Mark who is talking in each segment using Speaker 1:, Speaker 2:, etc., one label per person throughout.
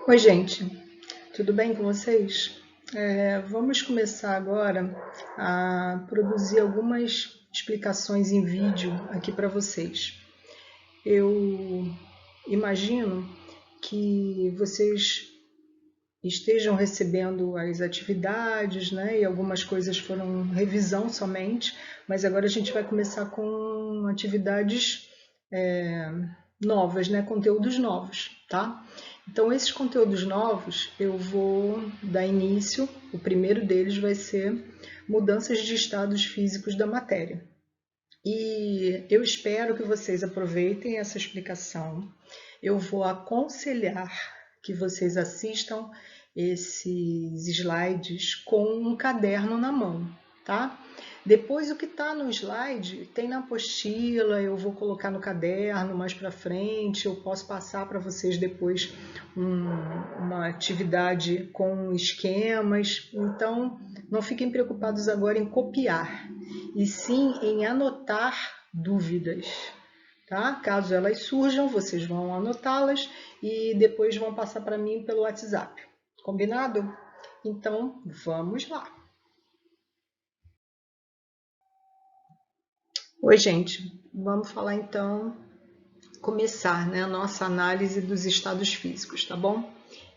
Speaker 1: Oi, gente, tudo bem com vocês? Vamos começar agora a produzir algumas explicações em vídeo aqui para vocês. Eu imagino que vocês estejam recebendo as atividades, né? E algumas coisas foram revisão somente, mas agora a gente vai começar com atividades novas, né? Conteúdos novos, tá? Então, esses conteúdos novos eu vou dar início. O primeiro deles vai ser mudanças de estados físicos da matéria. E eu espero que vocês aproveitem essa explicação. Eu vou aconselhar que vocês assistam esses slides com um caderno na mão, tá? Depois o que está no slide tem na apostila, eu vou colocar no caderno mais para frente, eu posso passar para vocês depois uma atividade com esquemas, então não fiquem preocupados agora em copiar, e sim em anotar dúvidas, tá? Caso elas surjam, vocês vão anotá-las e depois vão passar para mim pelo WhatsApp. Combinado? Então, vamos lá. Oi, gente. Vamos falar então, começar, né, a nossa análise dos estados físicos, tá bom?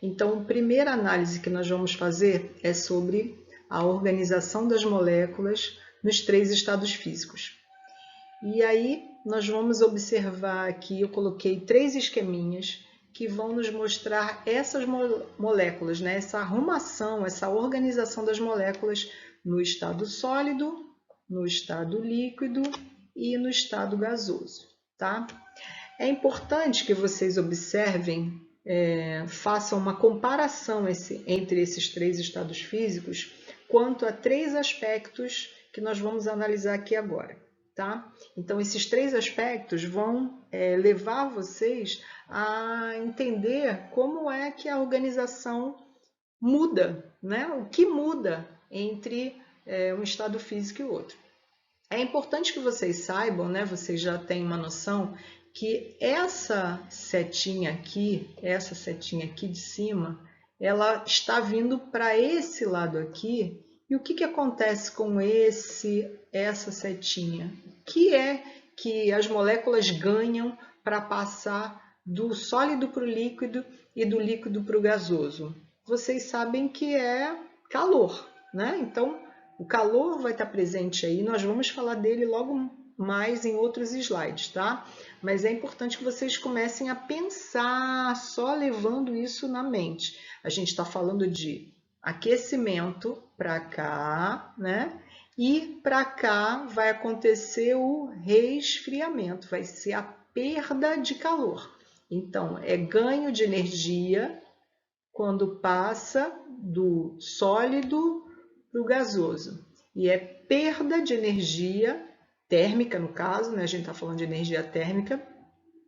Speaker 1: Então, a primeira análise que nós vamos fazer é sobre a organização das moléculas nos três estados físicos. E aí, nós vamos observar aqui, eu coloquei 3 esqueminhas que vão nos mostrar essas moléculas, né? Essa arrumação, essa organização das moléculas no estado sólido, no estado líquido e no estado gasoso, tá? É importante que vocês observem, façam uma comparação entre esses 3 estados físicos quanto a 3 aspectos que nós vamos analisar aqui agora. Tá? Então, esses 3 aspectos vão levar vocês a entender como é que a organização muda, né? O que muda entre um estado físico e outro. É importante que vocês saibam, né? Vocês já têm uma noção que essa setinha aqui de cima, ela está vindo para esse lado aqui. E o que acontece com essa setinha? O que é que as moléculas ganham para passar do sólido para o líquido e do líquido para o gasoso? Vocês sabem que é calor, né? Então, o calor vai estar presente aí, nós vamos falar dele logo mais em outros slides, tá? Mas é importante que vocês comecem a pensar só levando isso na mente. A gente está falando de aquecimento para cá, né? E para cá vai acontecer o resfriamento, vai ser a perda de calor. Então, é ganho de energia quando passa do sólido para o gasoso. E é perda de energia térmica, no caso, né? A gente está falando de energia térmica,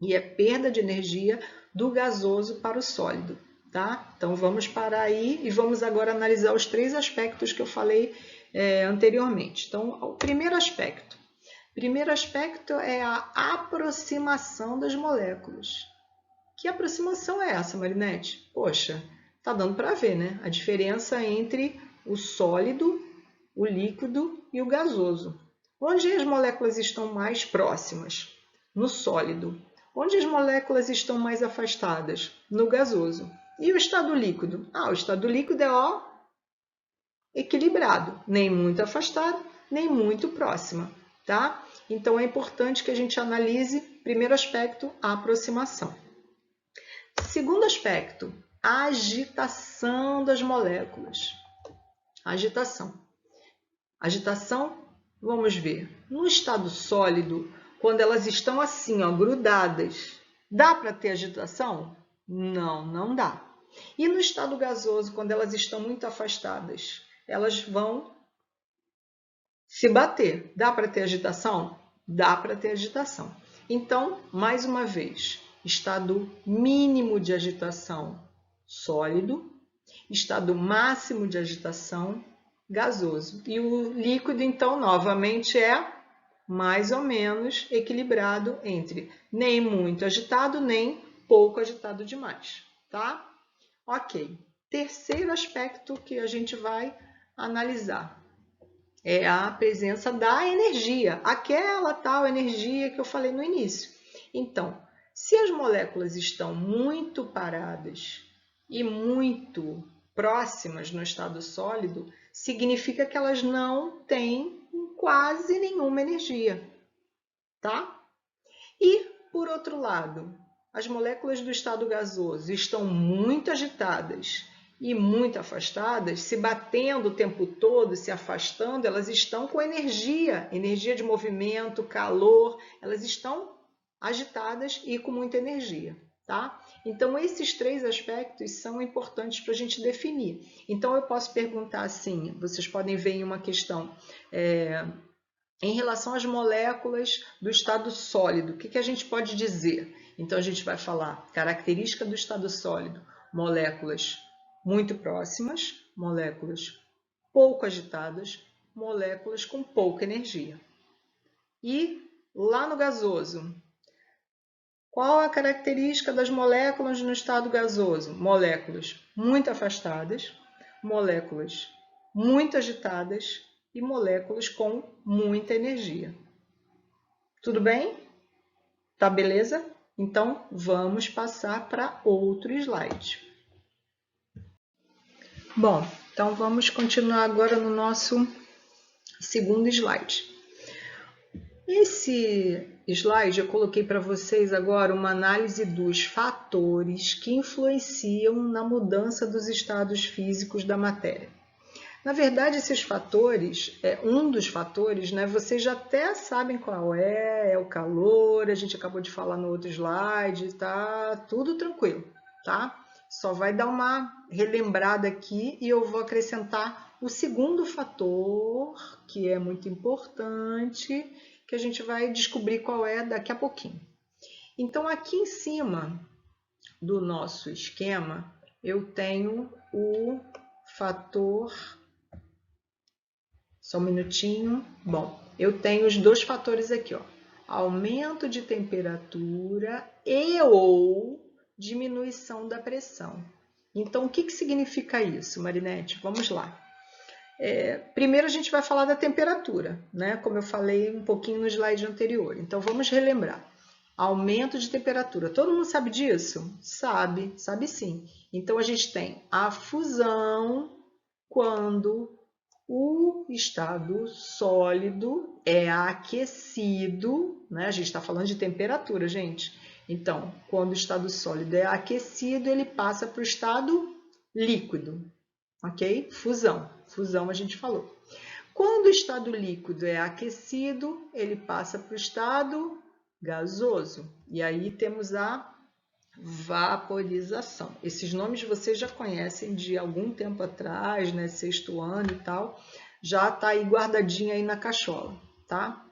Speaker 1: e é perda de energia do gasoso para o sólido. Tá? Então vamos parar aí e vamos agora analisar os 3 aspectos que eu falei anteriormente. Então, o primeiro aspecto é a aproximação das moléculas. Que aproximação é essa, Marinete? Poxa, tá dando para ver, né? A diferença entre o sólido, o líquido e o gasoso. Onde as moléculas estão mais próximas? No sólido. Onde as moléculas estão mais afastadas? No gasoso. E o estado líquido? O estado líquido é equilibrado, nem muito afastado, nem muito próxima, tá? Então é importante que a gente analise, primeiro aspecto, a aproximação. Segundo aspecto, a agitação das moléculas. Agitação, vamos ver. No estado sólido, quando elas estão assim, grudadas, dá para ter agitação? Não, não dá. E no estado gasoso, quando elas estão muito afastadas, elas vão se bater. Dá para ter agitação? Dá para ter agitação. Então, mais uma vez, estado mínimo de agitação, sólido. Estado máximo de agitação, gasoso. E o líquido, então, novamente é mais ou menos equilibrado entre nem muito agitado, nem pouco agitado demais, tá? Ok. Terceiro aspecto que a gente vai analisar é a presença da energia, aquela tal energia que eu falei no início. Então, se as moléculas estão muito paradas e muito próximas no estado sólido, significa que elas não têm quase nenhuma energia, tá? E, por outro lado, as moléculas do estado gasoso estão muito agitadas e muito afastadas, se batendo o tempo todo, se afastando, elas estão com energia, energia de movimento, calor, elas estão agitadas e com muita energia, tá? Então, esses três aspectos são importantes para a gente definir. Então, eu posso perguntar assim, vocês podem ver em uma questão, em relação às moléculas do estado sólido, o que a gente pode dizer? Então, a gente vai falar característica do estado sólido, moléculas muito próximas, moléculas pouco agitadas, moléculas com pouca energia. E lá no gasoso, qual a característica das moléculas no estado gasoso? Moléculas muito afastadas, moléculas muito agitadas e moléculas com muita energia. Tudo bem? Tá beleza? Então, vamos passar para outro slide. Bom, então vamos continuar agora no nosso segundo slide. Esse slide eu coloquei para vocês agora uma análise dos fatores que influenciam na mudança dos estados físicos da matéria. Na verdade, esses fatores, um dos fatores, né, vocês já até sabem qual é o calor, a gente acabou de falar no outro slide, tá tudo tranquilo, tá? Só vai dar uma relembrada aqui e eu vou acrescentar o segundo fator, que é muito importante, que a gente vai descobrir qual é daqui a pouquinho. Então, aqui em cima do nosso esquema, eu tenho o fator... Só um minutinho. Bom, eu tenho os dois fatores aqui, ó. Aumento de temperatura e ou diminuição da pressão. Então, o que significa isso, Marinete? Vamos lá. Primeiro a gente vai falar da temperatura, né? Como eu falei um pouquinho no slide anterior. Então, vamos relembrar. Aumento de temperatura. Todo mundo sabe disso? Sabe sim. Então, a gente tem a fusão quando o estado sólido é aquecido, né? A gente está falando de temperatura, gente. Então, quando o estado sólido é aquecido, ele passa para o estado líquido, ok? Fusão a gente falou. Quando o estado líquido é aquecido, ele passa para o estado gasoso. E aí temos a vaporização. Esses nomes vocês já conhecem de algum tempo atrás, né? Sexto ano e tal. Já está aí guardadinha aí na cachola, tá?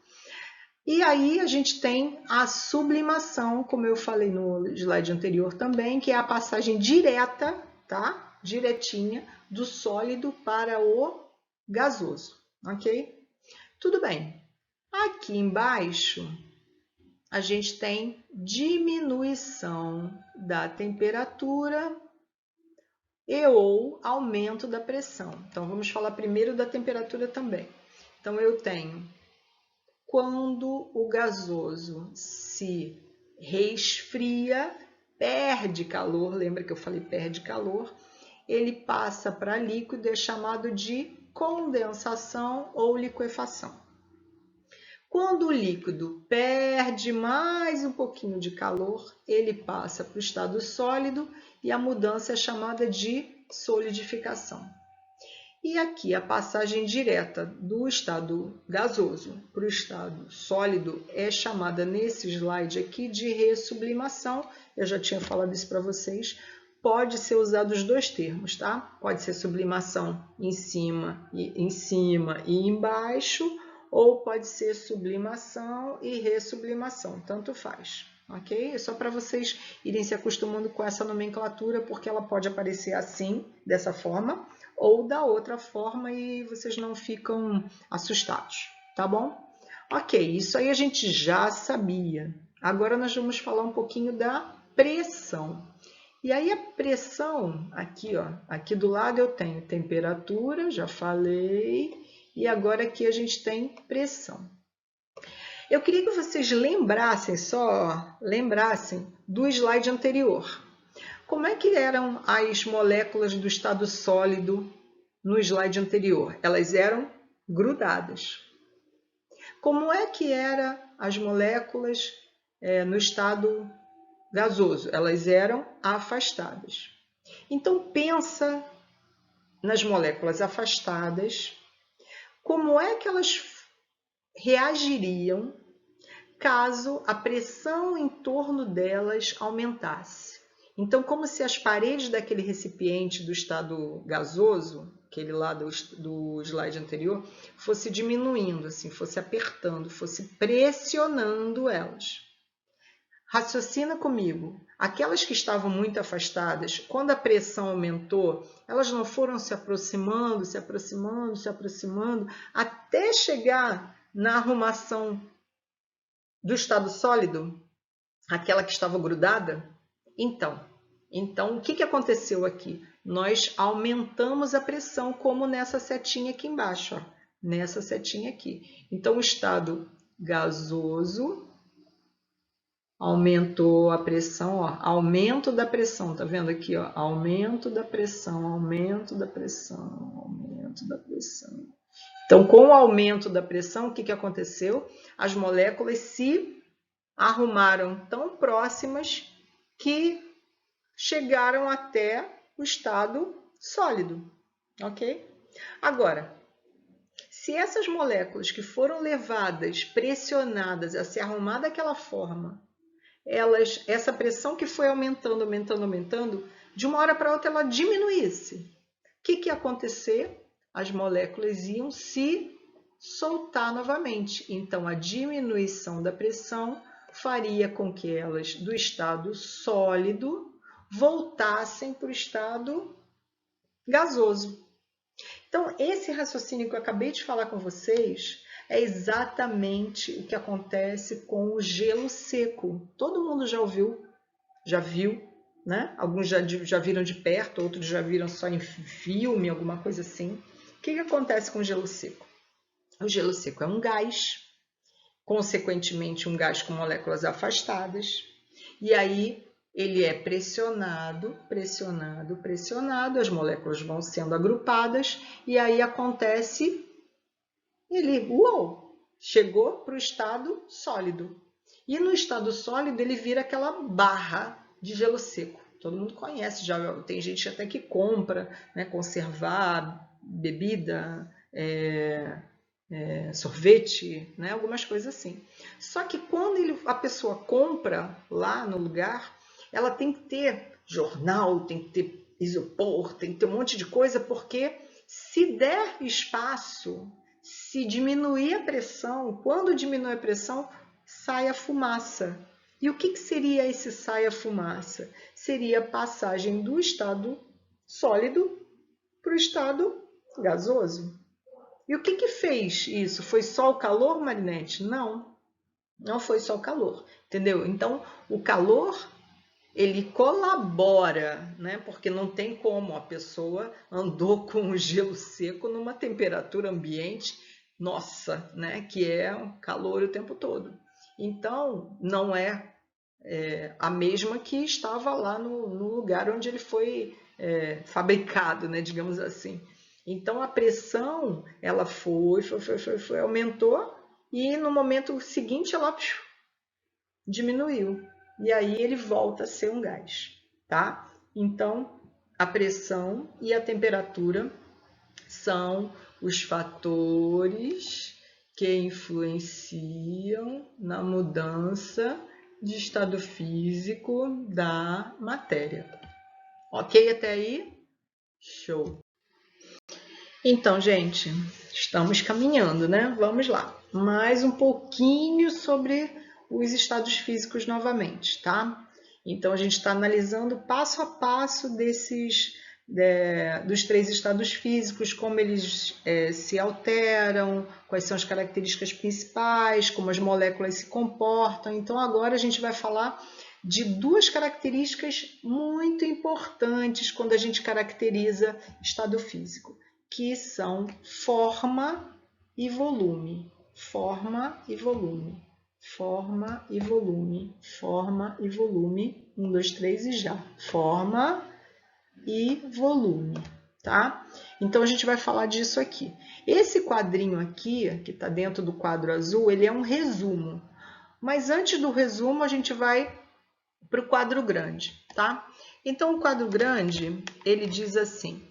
Speaker 1: E aí a gente tem a sublimação, como eu falei no slide anterior também, que é a passagem direta, tá? Diretinha, do sólido para o gasoso, ok? Tudo bem. Aqui embaixo a gente tem diminuição da temperatura e ou aumento da pressão. Então, vamos falar primeiro da temperatura também. Então, eu tenho quando o gasoso se resfria, perde calor, lembra que eu falei perde calor, ele passa para líquido, é chamado de condensação ou liquefação. Quando o líquido perde mais um pouquinho de calor, ele passa para o estado sólido e a mudança é chamada de solidificação. E aqui a passagem direta do estado gasoso para o estado sólido é chamada nesse slide aqui de ressublimação. Eu já tinha falado isso para vocês. Pode ser usado os dois termos, tá? Pode ser sublimação em cima e embaixo, ou pode ser sublimação e ressublimação, tanto faz, ok? É só para vocês irem se acostumando com essa nomenclatura, porque ela pode aparecer assim, dessa forma, ou da outra forma e vocês não ficam assustados, tá bom? Ok, isso aí a gente já sabia. Agora nós vamos falar um pouquinho da pressão. E aí a pressão, aqui, ó, aqui do lado eu tenho temperatura, já falei, e agora aqui a gente tem pressão. Eu queria que vocês lembrassem do slide anterior. Como é que eram as moléculas do estado sólido no slide anterior? Elas eram grudadas. Como é que eram as moléculas no estado gasoso? Elas eram afastadas. Então pensa nas moléculas afastadas, como é que elas reagiriam caso a pressão em torno delas aumentasse. Então, como se as paredes daquele recipiente do estado gasoso, aquele lá do slide anterior, fosse diminuindo, assim, fosse apertando, fosse pressionando elas. Raciocina comigo. Aquelas que estavam muito afastadas, quando a pressão aumentou, elas não foram se aproximando, se aproximando, se aproximando, até chegar na arrumação do estado sólido, aquela que estava grudada? Então o que aconteceu aqui? Nós aumentamos a pressão, como nessa setinha aqui embaixo, ó, nessa setinha aqui. Então, o estado gasoso aumentou a pressão, ó, aumento da pressão, tá vendo aqui, ó, aumento da pressão, aumento da pressão, aumento da pressão. Então, com o aumento da pressão, o que aconteceu? As moléculas se arrumaram tão próximas que chegaram até o estado sólido, ok? Agora, se essas moléculas que foram levadas, pressionadas a se arrumar daquela forma, essa pressão que foi aumentando, aumentando, aumentando, de uma hora para outra ela diminuísse, o que ia acontecer? As moléculas iam se soltar novamente. Então, a diminuição da pressão faria com que elas, do estado sólido, voltassem para o estado gasoso. Então, esse raciocínio que eu acabei de falar com vocês é exatamente o que acontece com o gelo seco. Todo mundo já ouviu, já viu, né? Alguns já viram de perto, outros já viram só em filme, alguma coisa assim. O que acontece com o gelo seco? O gelo seco é um gás, consequentemente um gás com moléculas afastadas, e aí ele é pressionado, pressionado, pressionado, as moléculas vão sendo agrupadas, e aí acontece, ele, chegou para o estado sólido. E no estado sólido ele vira aquela barra de gelo seco. Todo mundo conhece, já tem gente até que compra, né, conservar bebida, sorvete, né, algumas coisas assim. Só que quando a pessoa compra lá no lugar, ela tem que ter jornal, tem que ter isopor, tem que ter um monte de coisa, porque se der espaço, se diminuir a pressão, quando diminui a pressão, sai a fumaça. E o que seria esse sai a fumaça? Seria a passagem do estado sólido para o estado gasoso. E o que fez isso? Foi só o calor, Marinete? Não, não foi só o calor, entendeu? Então, o calor, ele colabora, né? Porque não tem como a pessoa andou com o gelo seco numa temperatura ambiente, nossa, né? Que é calor o tempo todo. Então, não é a mesma que estava lá no lugar onde ele foi fabricado, né? Digamos assim. Então, a pressão, ela foi, aumentou, e no momento seguinte ela diminuiu. E aí ele volta a ser um gás, tá? Então, a pressão e a temperatura são os fatores que influenciam na mudança de estado físico da matéria. Ok até aí? Show! Então, gente, estamos caminhando, né? Vamos lá. Mais um pouquinho sobre os estados físicos novamente, tá? Então, a gente está analisando passo a passo dos 3 estados físicos, como eles se alteram, quais são as características principais, como as moléculas se comportam. Então, agora a gente vai falar de duas características muito importantes quando a gente caracteriza estado físico, que são forma e volume. Forma e volume. Forma e volume. Forma e volume. 1, 2, 3 e já. Forma e volume, tá? Então a gente vai falar disso aqui. Esse quadrinho aqui, que está dentro do quadro azul, ele é um resumo. Mas antes do resumo, a gente vai para o quadro grande, tá? Então o quadro grande, ele diz assim: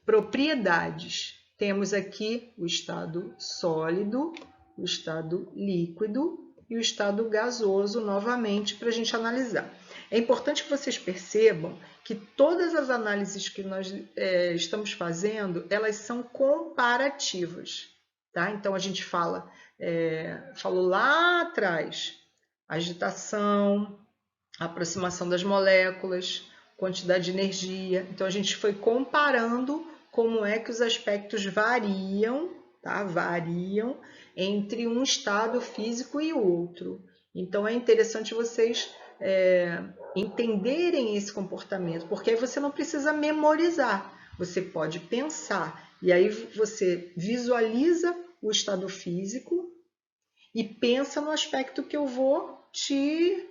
Speaker 1: propriedades. Temos aqui o estado sólido, o estado líquido e o estado gasoso novamente para a gente analisar. É importante que vocês percebam que todas as análises que nós estamos fazendo, elas são comparativas, tá? Então a gente falou lá atrás, agitação, aproximação das moléculas, quantidade de energia. Então a gente foi comparando como é que os aspectos variam, tá? Variam entre um estado físico e o outro. Então é interessante vocês entenderem esse comportamento, porque aí você não precisa memorizar, você pode pensar, e aí você visualiza o estado físico e pensa no aspecto que eu vou te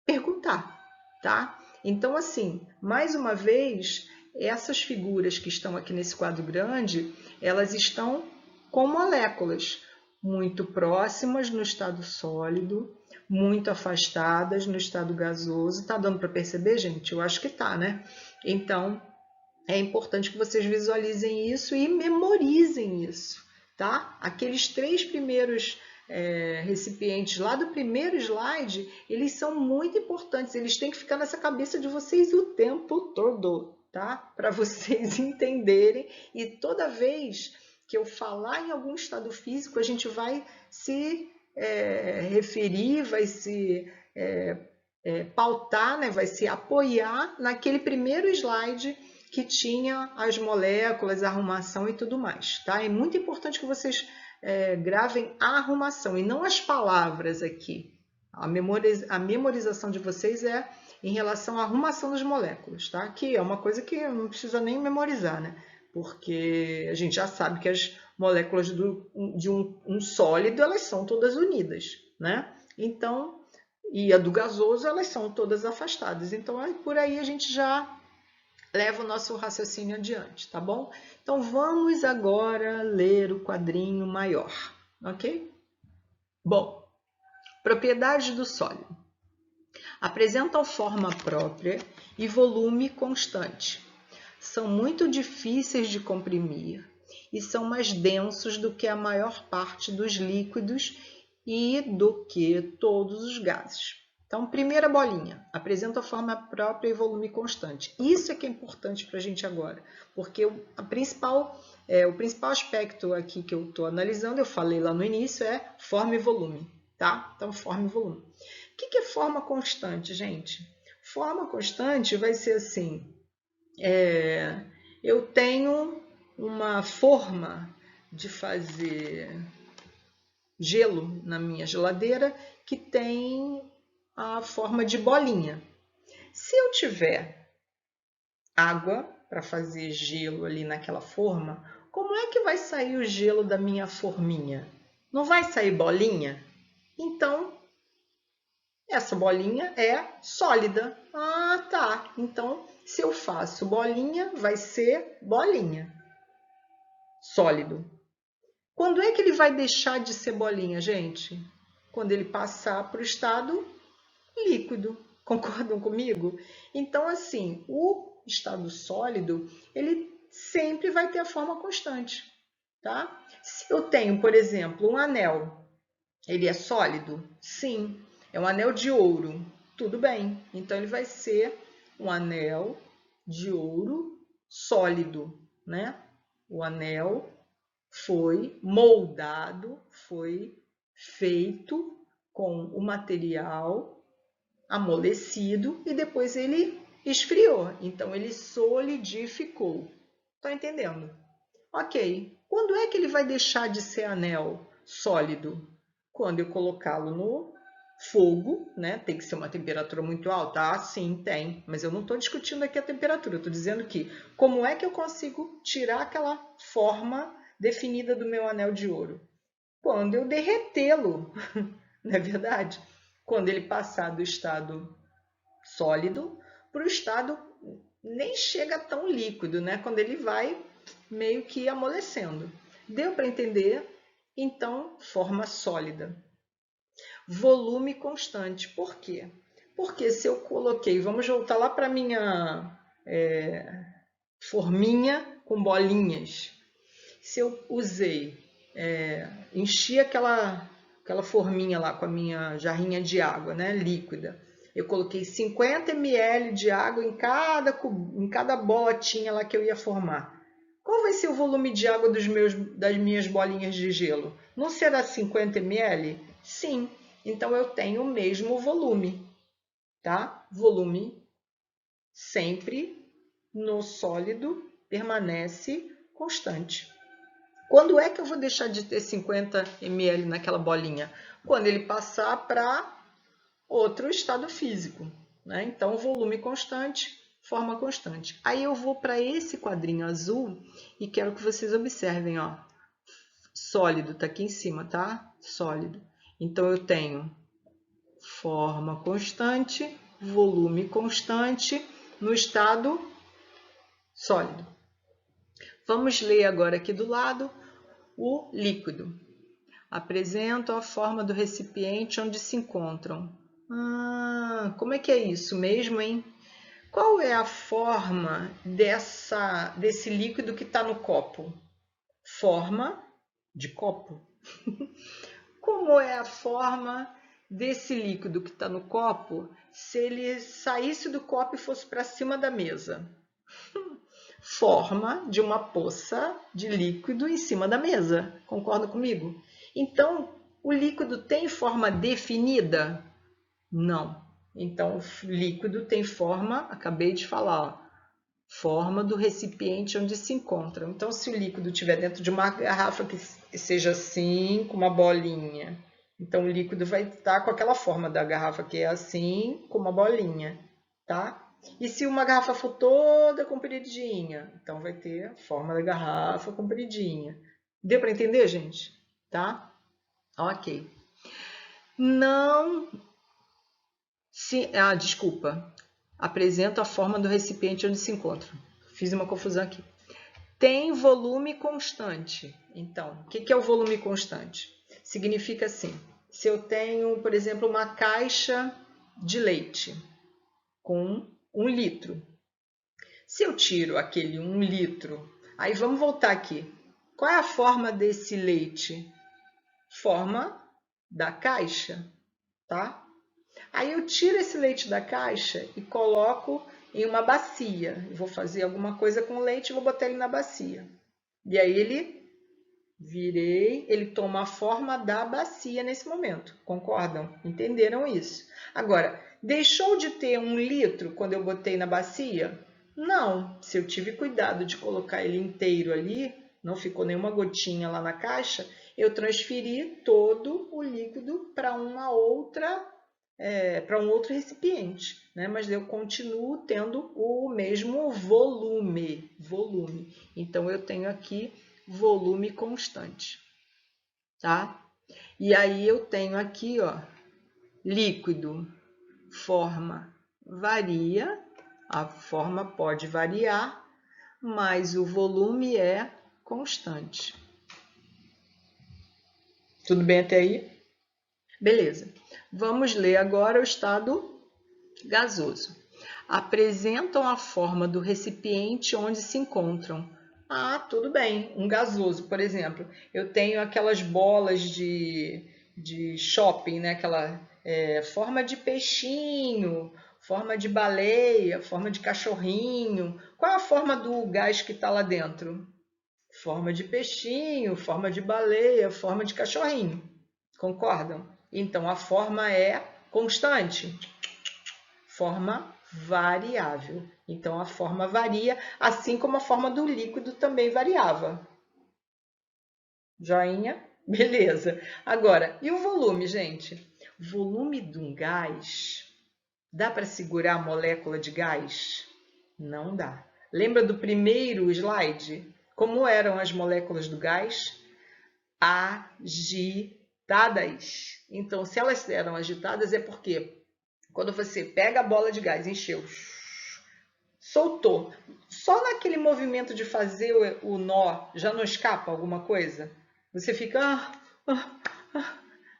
Speaker 1: perguntar, tá? Então, assim, mais uma vez, essas figuras que estão aqui nesse quadro grande, elas estão com moléculas muito próximas no estado sólido, muito afastadas no estado gasoso. Tá dando para perceber, gente? Eu acho que tá, né? Então, é importante que vocês visualizem isso e memorizem isso, tá? Aqueles 3 primeiros recipientes lá do primeiro slide, eles são muito importantes, eles têm que ficar nessa cabeça de vocês o tempo todo, tá? Para vocês entenderem, e toda vez que eu falar em algum estado físico, a gente vai se referir, vai se pautar, né? Vai se apoiar naquele primeiro slide que tinha as moléculas, a arrumação e tudo mais, tá? É muito importante que vocês gravem a arrumação e não as palavras aqui. A memorização de vocês é em relação à arrumação das moléculas, tá? Que é uma coisa que não precisa nem memorizar, né? Porque a gente já sabe que as moléculas de um sólido, elas são todas unidas, né? Então, e a do gasoso, elas são todas afastadas. Então, por aí a gente já leva o nosso raciocínio adiante, tá bom? Então, vamos agora ler o quadrinho maior, ok? Bom, propriedades do sólido. Apresentam forma própria e volume constante. São muito difíceis de comprimir e são mais densos do que a maior parte dos líquidos e do que todos os gases. Então, primeira bolinha, apresenta forma própria e volume constante. Isso é que é importante para a gente agora, porque o principal aspecto aqui que eu estou analisando, eu falei lá no início, é forma e volume, tá? Então, forma e volume. O que é forma constante, gente? Forma constante vai ser assim, eu tenho uma forma de fazer gelo na minha geladeira que tem a forma de bolinha. Se eu tiver água para fazer gelo ali naquela forma, como é que vai sair o gelo da minha forminha? Não vai sair bolinha? Então, essa bolinha é sólida. Ah, tá. Então, se eu faço bolinha, vai ser bolinha. Sólido. Quando é que ele vai deixar de ser bolinha, gente? Quando ele passar para o estado líquido. Concordam comigo? Então, assim, o estado sólido, ele sempre vai ter a forma constante, tá? Se eu tenho, por exemplo, um anel, ele é sólido? Sim. É um anel de ouro. Tudo bem. Então, ele vai ser um anel de ouro sólido, né? O anel foi moldado, foi feito com o material amolecido e depois ele esfriou. Então, ele solidificou. Tá entendendo? Ok. Quando é que ele vai deixar de ser anel sólido? Quando eu colocá-lo no fogo, né? Tem que ser uma temperatura muito alta? Ah, sim, tem. Mas eu não estou discutindo aqui a temperatura. Eu estou dizendo que como é que eu consigo tirar aquela forma definida do meu anel de ouro? Quando eu derretê-lo, não é verdade? Quando ele passar do estado sólido para o estado nem chega tão líquido, né? Quando ele vai meio que amolecendo. Deu para entender? Então, forma sólida. Volume constante. Por quê? Porque se eu coloquei, vamos voltar lá para a minha forminha com bolinhas. Se eu usei, enchi aquela forminha lá com a minha jarrinha de água, né, líquida. Eu coloquei 50 ml de água em cada botinha lá que eu ia formar. Qual vai ser o volume de água das minhas bolinhas de gelo? Não será 50 ml? Sim. Então eu tenho o mesmo volume, tá? Volume sempre no sólido permanece constante. Quando é que eu vou deixar de ter 50 ml naquela bolinha? Quando ele passar para outro estado físico, né? Então, volume constante, forma constante. Aí eu vou para esse quadrinho azul e quero que vocês observem, ó. Sólido está aqui em cima, tá? Sólido. Então, eu tenho forma constante, volume constante no estado sólido. Vamos ler agora aqui do lado o líquido. Apresento a forma do recipiente onde se encontram. Como é que é isso mesmo, hein? Qual é a forma desse líquido que está no copo? Forma de copo. Como é a forma desse líquido que está no copo se ele saísse do copo e fosse para cima da mesa? Forma de uma poça de líquido em cima da mesa. Concorda comigo? Então, o líquido tem forma definida? Não. Então, o líquido tem forma, acabei de falar, ó, forma do recipiente onde se encontra. Então, se o líquido estiver dentro de uma garrafa que seja assim, com uma bolinha, então o líquido vai estar com aquela forma da garrafa que é assim, com uma bolinha, tá? E se uma garrafa for toda compridinha, então vai ter a forma da garrafa compridinha. Deu para entender, gente? Tá? Ok. Não desculpa. Apresento a forma do recipiente onde se encontra. Fiz uma confusão aqui. Tem volume constante. Então, o que é o volume constante? Significa assim, se eu tenho, por exemplo, uma caixa de leite com 1 litro. Se eu tiro aquele 1 litro, aí vamos voltar aqui. Qual é a forma desse leite? Forma da caixa, tá? Aí eu tiro esse leite da caixa e coloco em uma bacia. Eu vou fazer alguma coisa com o leite e vou botar ele na bacia. E aí ele toma a forma da bacia nesse momento. Concordam? Entenderam isso? Agora, deixou de ter 1 litro quando eu botei na bacia? Não. Se eu tive cuidado de colocar ele inteiro ali, não ficou nenhuma gotinha lá na caixa, eu transferi todo o líquido para um outro recipiente, né? Mas eu continuo tendo o mesmo volume. Então, eu tenho aqui volume constante, tá? E aí eu tenho aqui, ó, líquido, forma varia, a forma pode variar, mas o volume é constante. Tudo bem até aí? Beleza. Vamos ler agora o estado gasoso. Apresentam a forma do recipiente onde se encontram. Tudo bem. Um gasoso, por exemplo. Eu tenho aquelas bolas de shopping, né? Aquela forma de peixinho, forma de baleia, forma de cachorrinho. Qual é a forma do gás que está lá dentro? Forma de peixinho, forma de baleia, forma de cachorrinho. Concordam? Então, a forma é constante. Forma variável. Então, a forma varia, assim como a forma do líquido também variava. Joinha? Beleza. Agora, e o volume, gente? volume de um gás, dá para segurar a molécula de gás? Não dá. Lembra do primeiro slide? Como eram as moléculas do gás? Agitadas. Então, se elas eram agitadas, é porque quando você pega a bola de gás, encheu, soltou, só naquele movimento de fazer o nó, já não escapa alguma coisa? Você fica...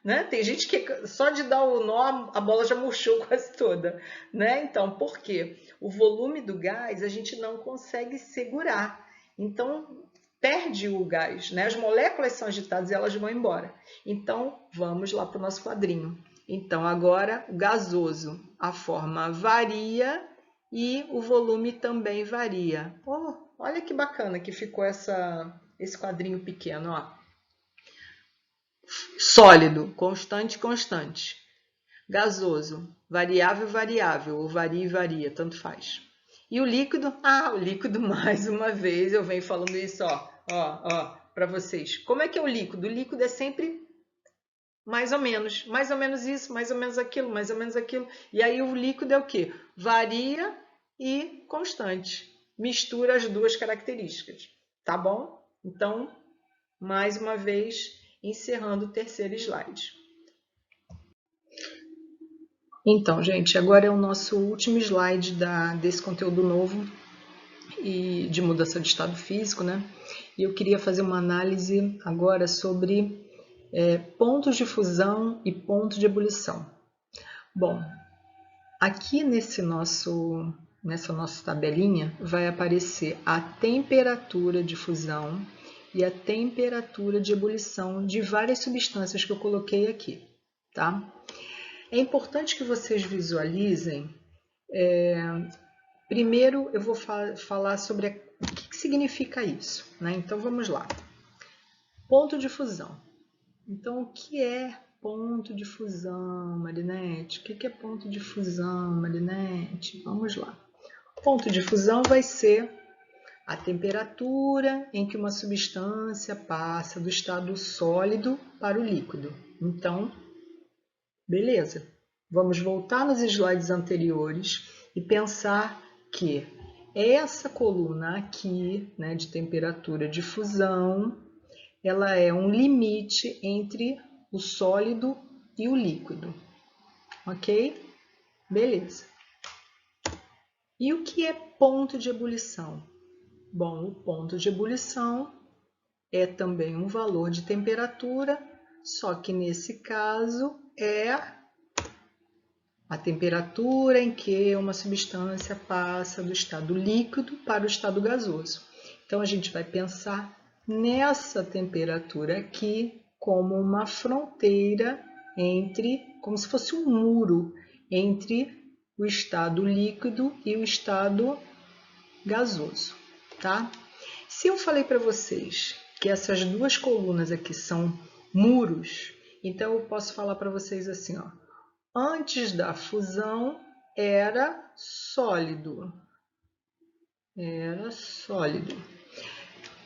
Speaker 1: né? Tem gente que só de dar o nó, a bola já murchou quase toda. Né? Então, por quê? O volume do gás a gente não consegue segurar. Então, perde o gás. Né? As moléculas são agitadas e elas vão embora. Então, vamos lá para o nosso quadrinho. Então, agora, o gasoso, a forma varia e o volume também varia. Oh, olha que bacana que ficou esse quadrinho pequeno, ó. Sólido, constante, constante. Gasoso, variável, variável, ou varia e varia, tanto faz. E o líquido? Ah, o líquido, mais uma vez, eu venho falando isso, ó, para vocês. Como é que é o líquido? O líquido é sempre mais ou menos isso, mais ou menos aquilo, mais ou menos aquilo. E aí o líquido é o quê? Varia e constante. Mistura as duas características, tá bom? Então, mais uma vez, encerrando o terceiro slide. Então, gente, agora é o nosso último slide desse conteúdo novo e de mudança de estado físico, né? E eu queria fazer uma análise agora sobre pontos de fusão e pontos de ebulição. Bom, aqui nessa nossa tabelinha vai aparecer a temperatura de fusão e a temperatura de ebulição de várias substâncias que eu coloquei aqui, tá? É importante que vocês visualizem. Primeiro eu vou falar sobre o que significa isso, né? Então vamos lá. Ponto de fusão. Então o que é ponto de fusão, Marinete? O que é ponto de fusão, Marinete? Vamos lá. Ponto de fusão vai ser a temperatura em que uma substância passa do estado sólido para o líquido. Então, beleza. Vamos voltar nos slides anteriores e pensar que essa coluna aqui, né, de temperatura de fusão, ela é um limite entre o sólido e o líquido, ok? Beleza. E o que é ponto de ebulição? Bom, o ponto de ebulição é também um valor de temperatura, só que nesse caso é a temperatura em que uma substância passa do estado líquido para o estado gasoso. Então, a gente vai pensar nessa temperatura aqui como uma fronteira como se fosse um muro entre o estado líquido e o estado gasoso, tá? Se eu falei para vocês que essas duas colunas aqui são muros, então eu posso falar para vocês assim, ó. Antes da fusão era sólido. Era sólido.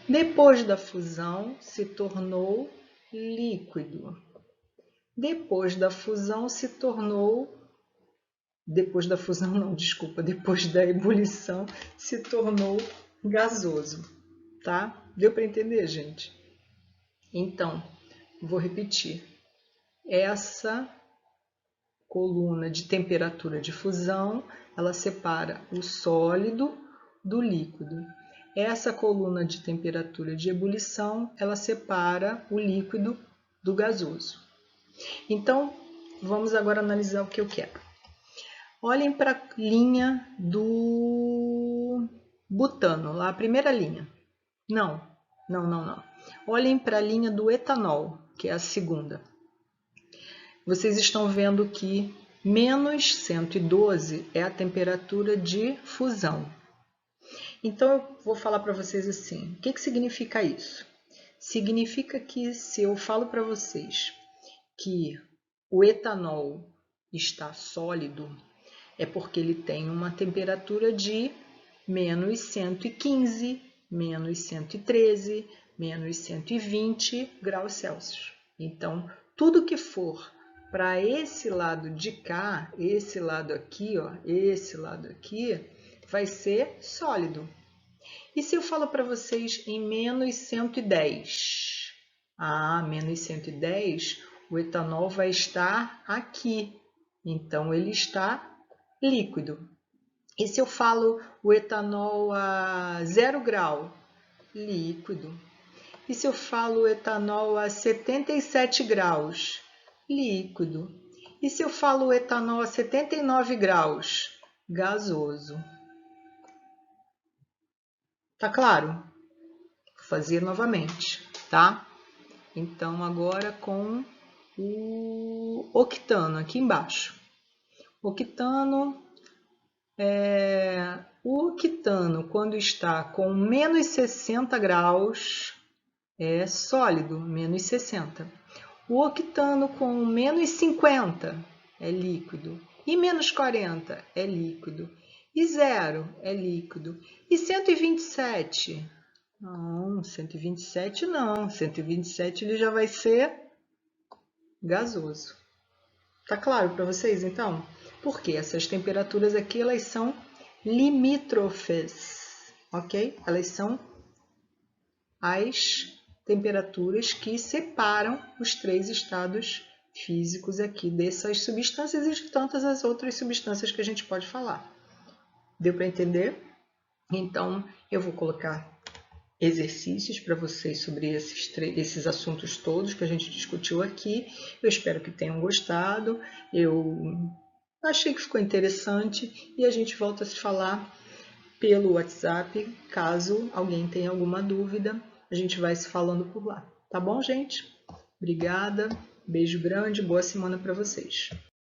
Speaker 1: Depois da fusão se tornou líquido. Depois da fusão se tornou... Depois da fusão não, desculpa. Depois da ebulição se tornou gasoso. Tá? Deu para entender, gente? Então, vou repetir. Essa coluna de temperatura de fusão, ela separa o sólido do líquido. Essa coluna de temperatura de ebulição, ela separa o líquido do gasoso. Então, vamos agora analisar o que eu quero. Olhem para a linha do butano, lá a primeira linha. Não. Olhem para a linha do etanol, que é a segunda. Vocês estão vendo que menos 112 é a temperatura de fusão. Então, eu vou falar para vocês assim, o que significa isso? Significa que se eu falo para vocês que o etanol está sólido, é porque ele tem uma temperatura de menos 115, menos 113, menos 120 graus Celsius. Então, tudo que for para esse lado de cá, esse lado aqui, ó, esse lado aqui, vai ser sólido. E se eu falo para vocês em menos 110? Menos 110, o etanol vai estar aqui. Então, ele está líquido. E se eu falo o etanol a 0 grau? Líquido. E se eu falo o etanol a 77 graus? Líquido. E se eu falo o etanol a 79 graus? Gasoso. Tá claro? Vou fazer novamente, tá? Então, agora com o octano aqui embaixo. Octano, o octano, quando está com menos 60 graus, é sólido, menos 60. O octano com menos 50 é líquido. E menos 40 é líquido. E 0 é líquido. E 127? Não, 127 não. 127 ele já vai ser gasoso. Tá claro para vocês, então? Porque essas temperaturas aqui, elas são limítrofes, ok? Elas são as temperaturas que separam os três estados físicos aqui dessas substâncias e de tantas as outras substâncias que a gente pode falar. Deu para entender? Então, eu vou colocar exercícios para vocês sobre esses assuntos todos que a gente discutiu aqui. Eu espero que tenham gostado. Eu achei que ficou interessante e a gente volta a se falar pelo WhatsApp, caso alguém tenha alguma dúvida. A gente vai se falando por lá. Tá bom, gente? Obrigada. Beijo grande. Boa semana para vocês.